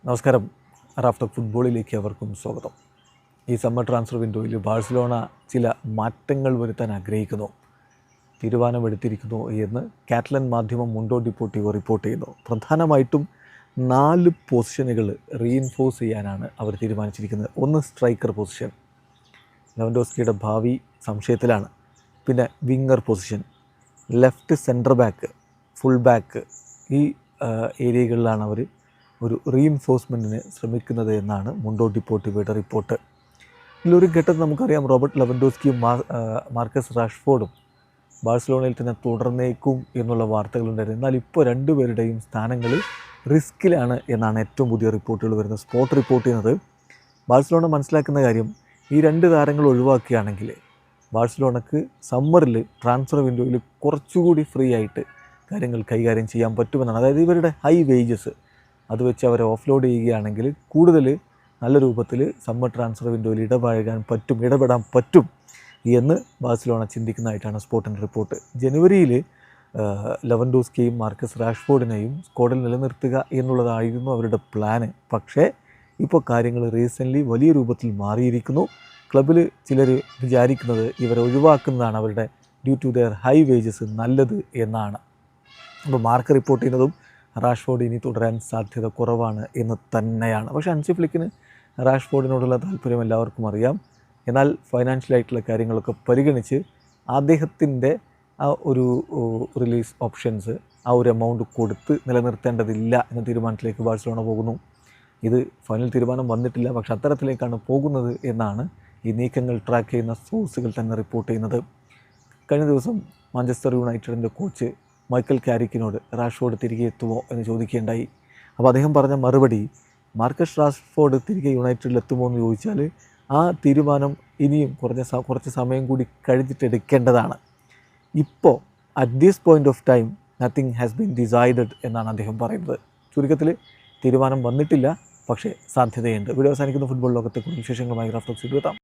നമസ്കാരം. റാഫ്റ്റർ ഫുട്ബോളിലേക്ക് അവർക്കും സ്വാഗതം. ഈ സമ്മർ ട്രാൻസ്ഫർ വിൻഡോയിൽ ബാഴ്സലോണ ചില മാറ്റങ്ങൾ വരുത്താൻ ആഗ്രഹിക്കുന്നു, തീരുമാനമെടുത്തിരിക്കുന്നു എന്ന് കാറ്റലൻ മാധ്യമം മുണ്ടോ ഡിപ്പോർട്ടിവോ റിപ്പോർട്ട് ചെയ്യുന്നു. പ്രധാനമായിട്ടും 4 പൊസിഷനുകൾ റീഇൻഫോഴ്സ് ചെയ്യാനാണ് അവർ തീരുമാനിച്ചിരിക്കുന്നത്. ഒന്ന് സ്ട്രൈക്കർ പൊസിഷൻ, ലെവൻഡോസ്കിയുടെ ഭാവി സംശയത്തിലാണ്. പിന്നെ winger position, left centre back, full back, ഈ ഏരിയകളിലാണ് അവർ ഒരു റീഇൻഫോഴ്സ്മെൻറ്റിന് ശ്രമിക്കുന്നത് എന്നാണ് മുണ്ടോ ഡിപ്പോർട്ടിവോയുടെ റിപ്പോർട്ട്. ഇതിലൊരു ഘട്ടത്തിൽ നമുക്കറിയാം റോബർട്ട് ലെവൻഡോസ്കിയും മാർക്കസ് റാഷ്ഫോർഡും ബാഴ്സലോണയിൽ തന്നെ തുടർന്നേക്കും എന്നുള്ള വാർത്തകളുണ്ടായിരുന്നു. എന്നാൽ ഇപ്പോൾ രണ്ടുപേരുടെയും സ്ഥാനങ്ങൾ റിസ്ക്കിലാണ് എന്നാണ് ഏറ്റവും പുതിയ റിപ്പോർട്ടുകൾ വരുന്നത്. സ്പോർട്ട് റിപ്പോർട്ട് ചെയ്യുന്നത് ബാഴ്സലോണ മനസ്സിലാക്കുന്ന കാര്യം, ഈ 2 താരങ്ങൾ ഒഴിവാക്കുകയാണെങ്കിൽ ബാഴ്സലോണക്ക് സമ്മറിൽ ട്രാൻസ്ഫർ വിൻഡോയിൽ കുറച്ചുകൂടി ഫ്രീ ആയിട്ട് കാര്യങ്ങൾ കൈകാര്യം ചെയ്യാൻ പറ്റുമെന്നാണ്. അതായത് ഇവരുടെ ഹൈ വേജസ് അത് വെച്ച് അവരെ ഓഫ്ലോഡ് ചെയ്യുകയാണെങ്കിൽ കൂടുതൽ നല്ല രൂപത്തിൽ സമ്മർ ട്രാൻസ്ഫർ വിൻഡോയിൽ ഇടപെടാൻ പറ്റും എന്ന് ബാഴ്സലോണ ചിന്തിക്കുന്നതായിട്ടാണ് സ്പോർട്ടിൻ്റെ റിപ്പോർട്ട്. ജനുവരിയിൽ ലെവൻഡോസ്കിയെയും മാർക്കസ് റാഷ്ഫോർഡിനെയും സ്ക്വാഡിൽ നിലനിർത്തുക എന്നുള്ളതായിരുന്നു അവരുടെ പ്ലാന്. പക്ഷേ ഇപ്പോൾ കാര്യങ്ങൾ റീസെൻ്റ്ലി വലിയ രൂപത്തിൽ മാറിയിരിക്കുന്നു. ക്ലബ്ബിൽ ചിലർ വിചാരിക്കുന്നത് ഇവരെ ഒഴിവാക്കുന്നതാണ് അവരുടെ due to their high wages നല്ലത് എന്നാണ്. അപ്പോൾ മാർക്ക് റിപ്പോർട്ട് ചെയ്യുന്നതും റാഷ്ഫോർഡ് ഇനി തുടരാൻ സാധ്യത കുറവാണ് എന്ന് തന്നെയാണ്. പക്ഷേ ഹൻസി ഫ്ലിക്കിന് റാഷ്ഫോർഡിനോടുള്ള താല്പര്യം എല്ലാവർക്കും അറിയാം. എന്നാൽ ഫൈനാൻഷ്യലായിട്ടുള്ള കാര്യങ്ങളൊക്കെ പരിഗണിച്ച് അദ്ദേഹത്തിൻ്റെ ആ ഒരു റിലീസ് ഓപ്ഷൻസ്, ആ ഒരു എമൗണ്ട് കൊടുത്ത് നിലനിർത്തേണ്ടതില്ല എന്ന തീരുമാനത്തിലേക്ക് ബാഴ്സലോണ പോകുന്നു. ഇത് ഫൈനൽ തീരുമാനം വന്നിട്ടില്ല, പക്ഷേ അത്തരത്തിലേക്കാണ് പോകുന്നത് എന്നാണ് ഈ നീക്കങ്ങൾ ട്രാക്ക് ചെയ്യുന്ന സോഴ്സുകൾ തന്നെ റിപ്പോർട്ട് ചെയ്യുന്നത്. കഴിഞ്ഞ ദിവസം മാഞ്ചസ്റ്റർ യുണൈറ്റഡിൻ്റെ കോച്ച് മൈക്കൽ കാരിക്കിനോട് റാഷ്ഫോർഡ് തിരികെ എത്തുമോ എന്ന് ചോദിക്കുകയുണ്ടായി. അപ്പോൾ അദ്ദേഹം പറഞ്ഞ മറുപടി, മാർക്കസ് റാഷ്ഫോർഡ് തിരികെ യുണൈറ്റഡിൽ എത്തുമോ എന്ന് ചോദിച്ചാൽ ആ തീരുമാനം ഇനിയും കുറച്ച് സമയം കൂടി കഴിഞ്ഞിട്ട് എടുക്കേണ്ടതാണ്. ഇപ്പോൾ at this point of time nothing has been decided എന്നാണ് അദ്ദേഹം പറയുന്നത്. ചുരുക്കത്തിൽ തീരുമാനം വന്നിട്ടില്ല, പക്ഷേ സാധ്യതയുണ്ട്. വീഡിയോ അവസാനിക്കുന്ന ഫുട്ബോൾ ലോകത്തെ കൂടുതൽ വിശേഷങ്ങളുമായി റാഫ്റ്റോക്സ് എത്താം.